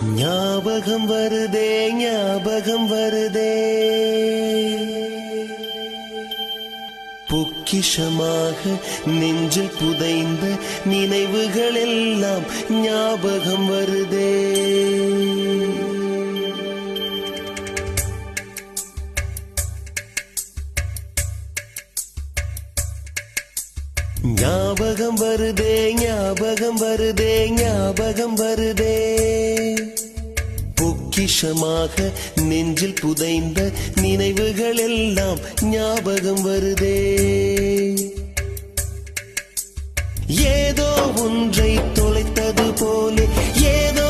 ஞாபகம் வருதே ஞாபகம் வருதே பொக்கிஷமாக நெஞ்சில் புதைந்த நினைவுகள் எல்லாம் ஞாபகம் வருதே. ஞாபகம் வருதே ஞாபகம் வருதே ஞாபகம் வருதே பொக்கிஷமாக நெஞ்சில் புதைந்த நினைவுகள் எல்லாம் ஞாபகம் வருதே. ஏதோ ஒன்றை தொலைத்தது போலே ஏதோ